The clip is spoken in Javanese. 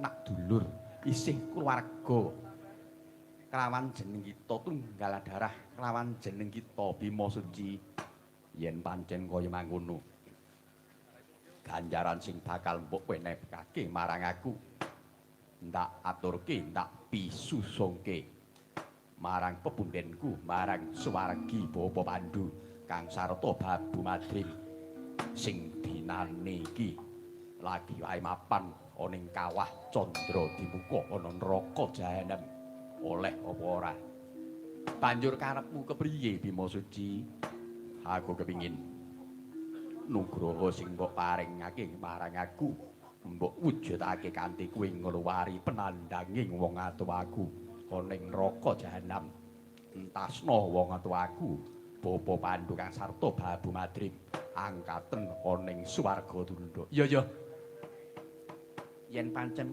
nak dulur isih keluarga kelawan jeneng kita tunggal darah kelawan jeneng kita Bima Suci yen pancen kaya mangkono ganjaran sing bakal mbok wenehake marang aku ndak aturke ndak pisusungke marang pepundhenku marang suwargi Bapa Pandhu kang sarta Babu Madrim sing dinane iki lagi wae mapan ana ing kawah Candra Dimuka ana neraka jahanam oleh apa ora banjur karepmu kepriye Bima Suci aku kepingin nugroho sing mbok paringake marang aku mbok wujudake kanthi kuwi ngluwari penandanging wong atuwaku ana ing neraka jahanam entasna wong atuwaku Bapa Pandhu kang sarta Babu Madrim angkaten ana ing swarga tunduk iya yen pancen